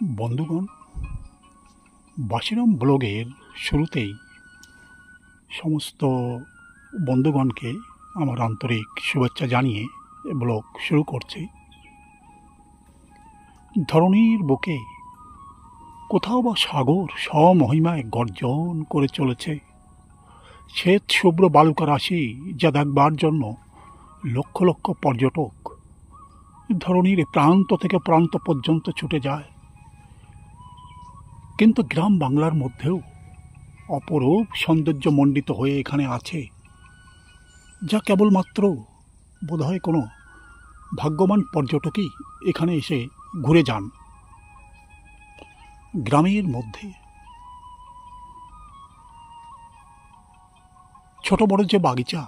বন্ধুগণ, বাসিরাম ব্লগের শুরুতেই সমস্ত বন্ধুগণকে আমার আন্তরিক শুভেচ্ছা জানিয়ে ব্লগ শুরু করছি। ধরণীর বুকে কোথাও বা সাগর স্বমহিমায় গর্জন করে চলেছে। শ্বেত শুভ্র বালুকা রাশি যা দেখবার জন্য লক্ষ লক্ষ পর্যটক ধরণীর প্রান্ত থেকে প্রান্ত পর্যন্ত ছুটে যায়। কিন্তু গ্রাম বাংলার মধ্যেও অপরূপ সৌন্দর্যমণ্ডিত হয়ে এখানে আছে, যা কেবলমাত্র বোধহয় কোনো ভাগ্যবান পর্যটকই এখানে এসে ঘুরে যান। গ্রামের মধ্যে ছোট বড় যে বাগিচা,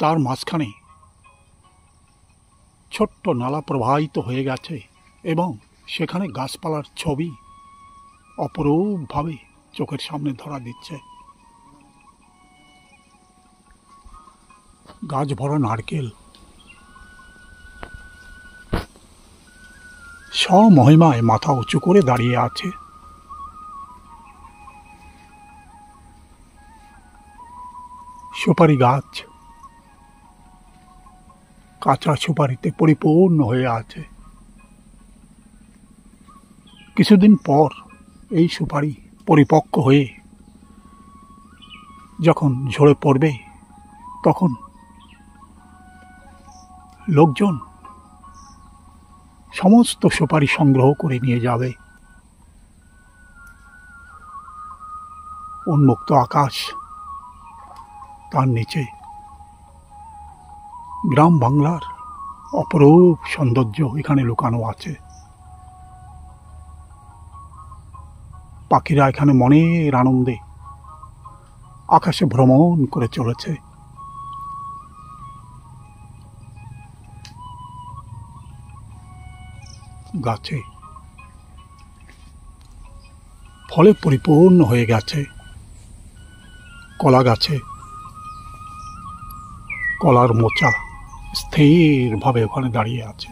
তার মাঝখানে ছোট্ট নালা প্রবাহিত হয়ে গেছে এবং সেখানে গাছপালার ছবি অপরূপভাবে চোখের সামনে ধরা দিচ্ছে। গাছ ভরা নারকেল স্বমহিমায় মাথা উঁচু করে দাঁড়িয়ে আছে। সুপারি গাছ কাঁচা সুপারিতে পরিপূর্ণ হয়ে আছে। কিছুদিন পর এই সুপারি পরিপক্ক হয়ে যখন ঝরে পড়বে, তখন লোকজন সমস্ত সুপারি সংগ্রহ করে নিয়ে যাবে। উন্মুক্ত আকাশ, তার নিচে গ্রাম বাংলার অপরূপ সৌন্দর্য এখানে লুকানো আছে। পাখিরা এখানে মনের আনন্দে আকাশে ভ্রমণ করে চলেছে। গাছে ফলে পরিপূর্ণ হয়ে গেছে। কলা গাছে কলার মোচা স্থিরভাবে ওখানে দাঁড়িয়ে আছে।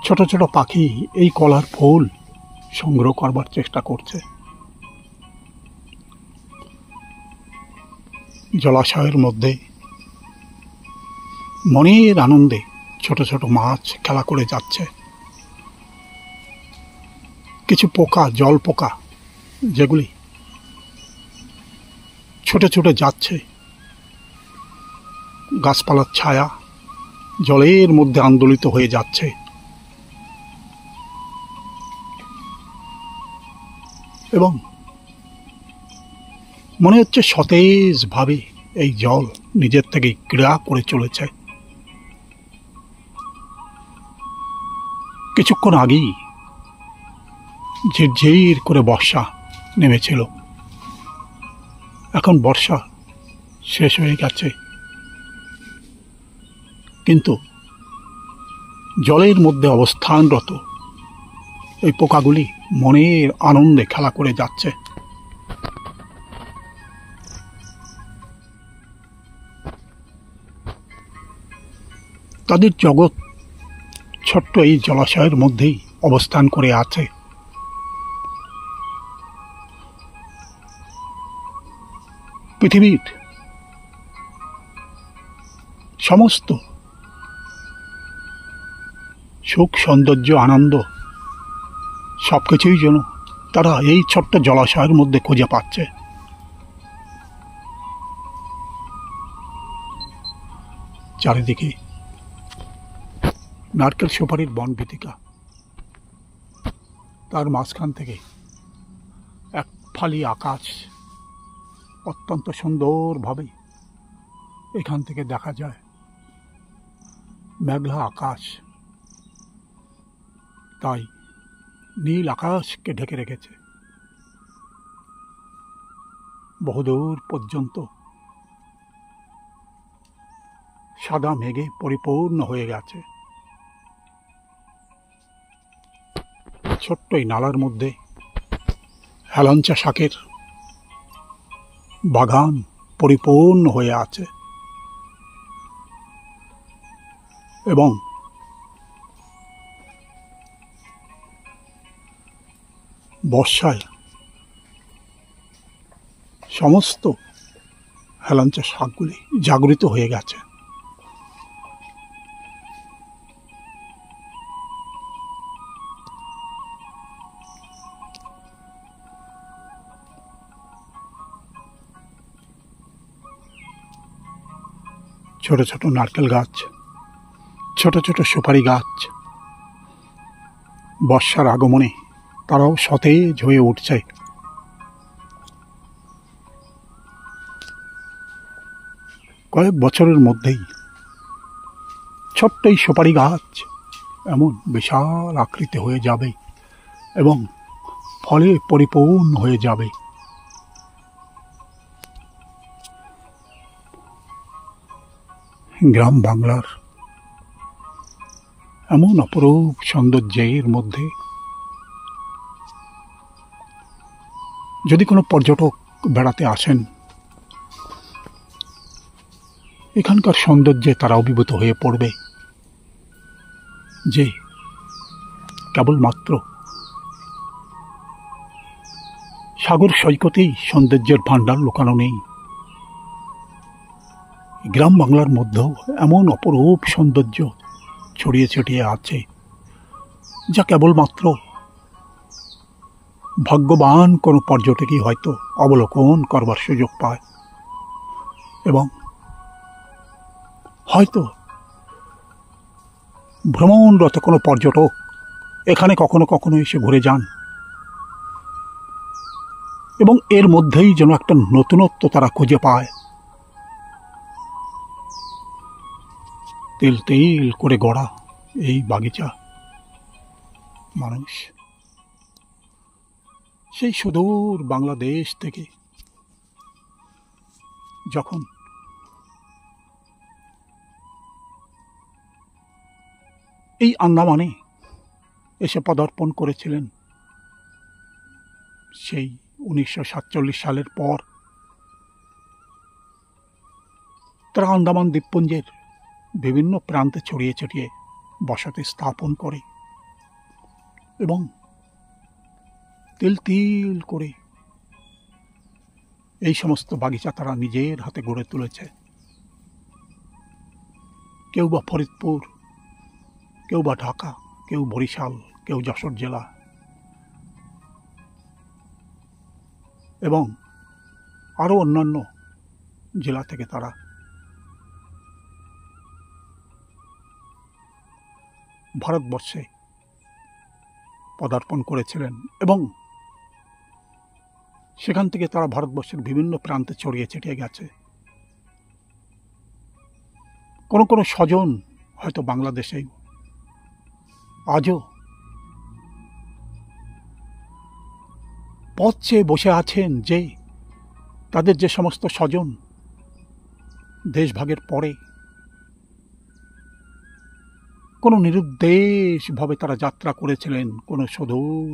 ছোট ছোট পাখি এই কলার ফুল সংগ্রহ করবার চেষ্টা করছে। জলাশয়ের মধ্যে মনের আনন্দে ছোট ছোট মাছ খেলা করে যাচ্ছে। কিছু পোকা, জল পোকা, যেগুলি ছুটে ছুটে যাচ্ছে। গাছপালার ছায়া জলের মধ্যে আন্দোলিত হয়ে যাচ্ছে এবং মনে হচ্ছে সতেজ ভাবে এই জল নিজের থেকে ক্রিয়া করে চলেছে। কিছুক্ষণ আগেই ঝিরঝির করে বর্ষা নেমেছিল। এখন বর্ষা শেষ হয়ে গেছে, কিন্তু জলের মধ্যে অবস্থানরত এই পোকাগুলি মনের আনন্দে খেলা করে যাচ্ছে। তাদের জগৎ ছোট্ট এই জলাশয়ের মধ্যেই অবস্থান করে আছে। পৃথিবীর সমস্ত সুখ, সৌন্দর্য, আনন্দ সবকিছুই যেন তারা এই ছোট্ট জলাশয়ের মধ্যে খুঁজে পাচ্ছে। চারিদিকে নারকেল সুপারির বন ভীতিকা, তার মাঝখান থেকে এক ফালি আকাশ অত্যন্ত সুন্দরভাবে এখান থেকে দেখা যায়। মেঘলা আকাশ, তাই নীল আকাশকে ঢেকে রেখেছে। বহুদূর পর্যন্ত সাদা মেঘে পরিপূর্ণ হয়ে গেছে। ছোট্ট এই নালার মধ্যে হেলাঞ্চা শাকের বাগান পরিপূর্ণ হয়ে আছে এবং বর্ষায় সমস্ত হেলাঞ্চা শাকগুলি জাগরিত হয়ে গেছে। ছোট ছোট নারকেল গাছ, ছোট ছোট সুপারি গাছ বর্ষার আগমনে তারাও সতেজ হয়ে উঠছে। কয়েক বছরের মধ্যেই ছোট্ট এই সুপারি গাছ এমন বিশাল আকৃতি হয়ে যাবে এবং ফলে পরিপূর্ণ হয়ে যাবে। গ্রাম বাংলার এমন অপরূপ সৌন্দর্যের মধ্যে যদি কোনো পর্যটক বেড়াতে আসেন, এখানকার সৌন্দর্যে তারা অভিভূত হয়ে পড়বে যে কেবলমাত্র সাগর সৈকতেই সৌন্দর্যের ভাণ্ডার লুকানো নেই। গ্রাম বাংলার মধ্যেও এমন অপরূপ সৌন্দর্য ছড়িয়ে ছিটিয়ে আছে যা কেবলমাত্র ভাগ্যবান কোনো পর্যটকই হয়তো অবলোকন করবার সুযোগ পায় এবং হয়তো ভ্রমণরত কোনো পর্যটক এখানে কখনো কখনো এসে ঘুরে যান এবং এর মধ্যেই যেন একটা নতুনত্ব তারা খুঁজে পায়। তিল তিল করে গড়া এই বাগিচা মানুষ সেই সুদূর বাংলাদেশ থেকে যখন এই আন্দামানে এসে পদার্পণ করেছিলেন, সেই 1947 সালের পর তারা আন্দামান দ্বীপপুঞ্জের বিভিন্ন প্রান্তে ছড়িয়ে ছিটিয়ে বসতি স্থাপন করে এবং তিল তিল করে এই সমস্ত বাগিচা তারা নিজের হাতে গড়ে তুলেছে। কেউ বা ফরিদপুর, কেউ বা ঢাকা, কেউ বরিশাল, কেউ যশোর জেলা এবং আরও অন্যান্য জেলা থেকে তারা ভারতবর্ষে পদার্পণ করেছিলেন এবং সেখান থেকে তারা ভারতবর্ষের বিভিন্ন প্রান্তে ছড়িয়ে ছিটিয়ে গেছে। কোনো কোনো স্বজন হয়তো বাংলাদেশেই আজও পথ চেয়ে বসে আছেন যে তাদের যে সমস্ত স্বজন দেশভাগের পরে কোনো নিরুদ্দেশভাবে তারা যাত্রা করেছিলেন কোনো সুদূর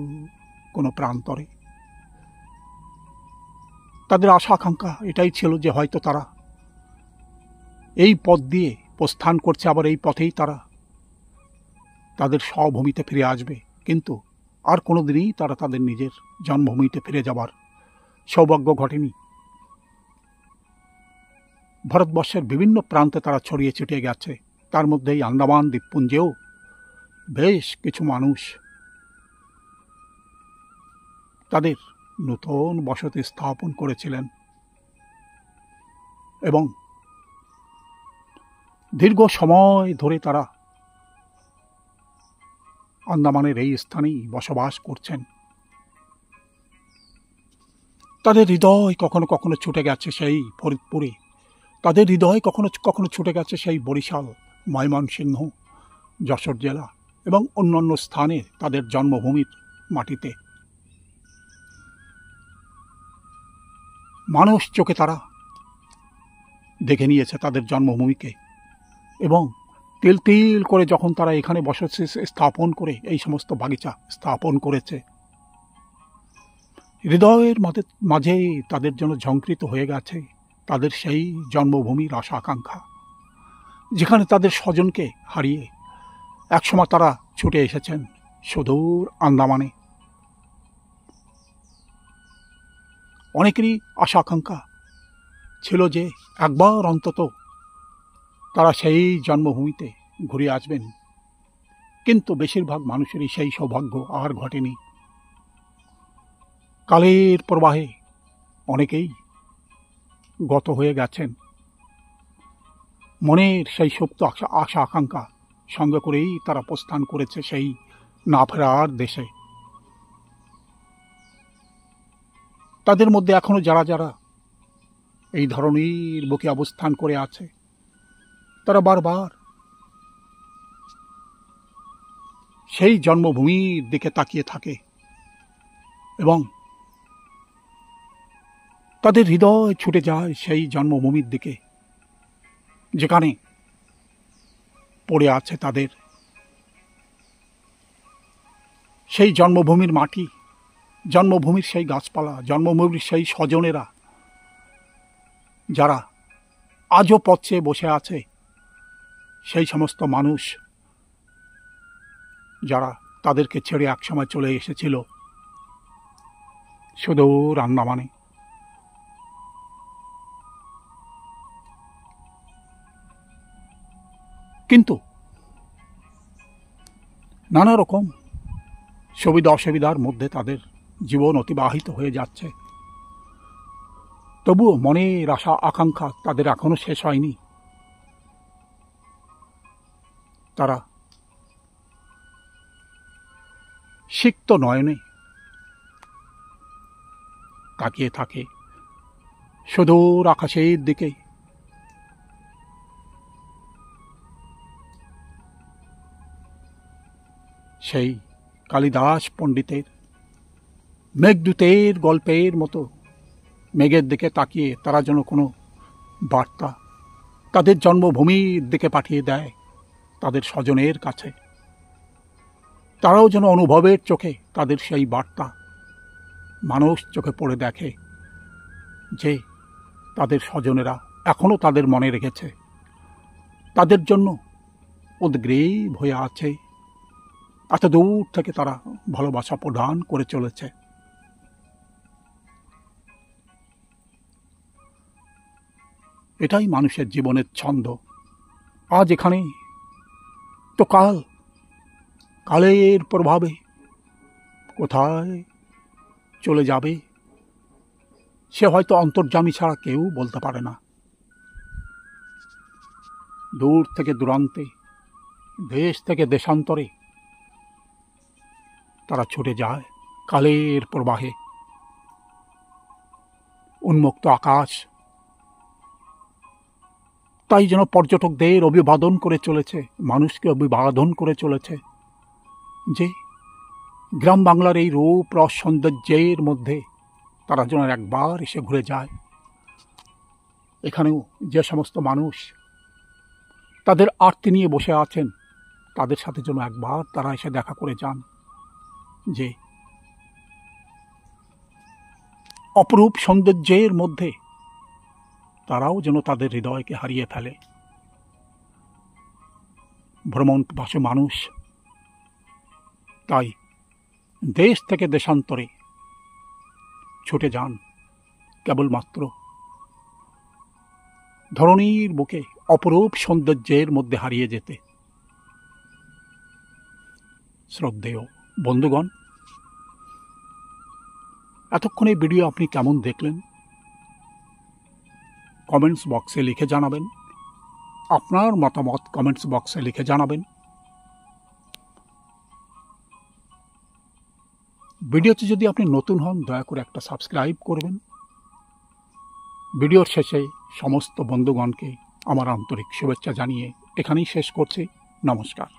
কোনো প্রান্তরে। তাদের আশা আকাঙ্ক্ষা এটাই ছিল যে হয়তো তারা এই পথ দিয়ে প্রস্থান করছে, আবার এই পথেই তারা তাদের স্বভূমিতে ফিরে আসবে, কিন্তু আর কোনোদিনই তারা তাদের নিজের জন্মভূমিতে ফিরে যাবার সৌভাগ্য ঘটেনি। ভারতবর্ষের বিভিন্ন প্রান্তে তারা ছড়িয়ে ছিটিয়ে গেছে। তার মধ্যে এই আন্দামান দ্বীপপুঞ্জেও বেশ কিছু মানুষ তাদের নতুন বসতি স্থাপন করেছিলেন এবং দীর্ঘ সময় ধরে তারা আন্দামানের এই স্থানেই বসবাস করছেন। তাদের হৃদয় কখনো কখনো ছুটে গেছে সেই ফরিদপুরে, তাদের হৃদয় কখনো কখনো ছুটে গেছে সেই বরিশাল, ময়মনসিংহ, যশোর জেলা এবং অন্যান্য স্থানে তাদের জন্মভূমির মাটিতে। মানুষ চোখে তারা দেখে নিয়েছে তাদের জন্মভূমিকে এবং তিল তিল করে যখন তারা এখানে বসতি স্থাপন করে এই সমস্ত বাগিচা স্থাপন করেছে, হৃদয়ের মাঝে তাদের জন্য ঝঙ্কৃত হয়ে গেছে তাদের সেই জন্মভূমির আশা আকাঙ্ক্ষা, যেখানে তাদের স্বজনকে হারিয়ে একসময় তারা ছুটে এসেছেন সুদূর আন্দামানে। অনেকেরই আশা আকাঙ্ক্ষা ছিল যে একবার অন্তত তারা সেই জন্মভূমিতে ঘুরে আসবেন, কিন্তু বেশিরভাগ মানুষেরই সেই সৌভাগ্য আর ঘটেনি। কালের প্রবাহে অনেকেই গত হয়ে গেছেন। মনের সেই সুপ্ত আশা আকাঙ্ক্ষা সঙ্গে করেই তারা প্রস্থান করেছে সেই না ফেরার দেশে। তাদের মধ্যে এখনো যারা যারা এই ধরনের বুকে অবস্থান করে আছে, তারা বারবার সেই জন্মভূমির দিকে তাকিয়ে থাকে এবং তাদের হৃদয় ছুটে যায় সেই জন্মভূমির দিকে, যেখানে পড়ে আছে তাদের সেই জন্মভূমির মাটি, জন্মভূমির সেই গাছপালা, জন্মভূমির সেই স্বজনেরা, যারা আজও পথ চেয়ে বসে আছে, সেই সমস্ত মানুষ যারা তাদেরকে ছেড়ে একসময় চলে এসেছিল সুদূর আন্দামানে। কিন্তু নানা রকম সুবিধা অসুবিধার মধ্যে তাদের জীবন অতিবাহিত হয়ে যাচ্ছে, তবুও মনের আশা আকাঙ্ক্ষা তাদের এখনো শেষ হয়নি। তারা সিক্ত নয়নে তাকিয়ে থাকে সুদূর আকাশের দিকে। সেই কালিদাস পণ্ডিতের মেঘদূতের গল্পের মতো মেঘের দিকে তাকিয়ে তারা যেন কোনো বার্তা তাদের জন্মভূমির দিকে পাঠিয়ে দেয়, তাদের স্বজনের কাছে। তারাও যেন অনুভবের চোখে তাদের সেই বার্তা মানুষ চোখে পড়ে দেখে যে তাদের স্বজনেরা এখনো তাদের মনে রেখেছে, তাদের জন্য উদ্গ্রীব হয়ে আছে, এত দূর থেকে তারা ভালোবাসা প্রদান করে চলেছে। এটাই মানুষের জীবনের ছন্দ। আজ এখানে তো কাল, কালের প্রভাবে কোথায় চলে যাবে সে হয়তো অন্তর্যামী ছাড়া কেউ বলতে পারে না। দূর থেকে দূরান্তে, দেশ থেকে দেশান্তরে তারা ছুটে যায় কালের প্রবাহে। উন্মুক্ত আকাশ তাই যেন পর্যটকদের অভিবাদন করে চলেছে, মানুষকে অভিবাদন করে চলেছে যে গ্রাম বাংলার এই রূপ রস সৌন্দর্যের মধ্যে তারা যেন একবার এসে ঘুরে যায়। এখানেও যে সমস্ত মানুষ তাদের আরতি নিয়ে বসে আছেন, তাদের সাথে যেন একবার তারা এসে দেখা করে যান, যে অপরূপ সৌন্দর্যের মধ্যে তারাও যেন তাদের হৃদয়কে হারিয়ে ফেলে। ভ্রমণ পিপাসু মানুষ তাই দেশ থেকে দেশান্তরে ছুটে যান কেবলমাত্র ধরণীর বুকে অপরূপ সৌন্দর্যের মধ্যে হারিয়ে যেতে। শ্রদ্ধেয় বন্ধুগণ, এতক্ষণ এই ভিডিও আপনি কেমন দেখলেন কমেন্টস বক্সে লিখে জানাবেন। আপনার মতামত কমেন্টস বক্সে লিখে জানাবেন। ভিডিওতে যদি আপনি নতুন হন, দয়া করে একটা সাবস্ক্রাইব করবেন। ভিডিওর শেষে সমস্ত বন্ধুগণকে আমার আন্তরিক শুভেচ্ছা জানিয়ে এখানেই শেষ করছি। নমস্কার।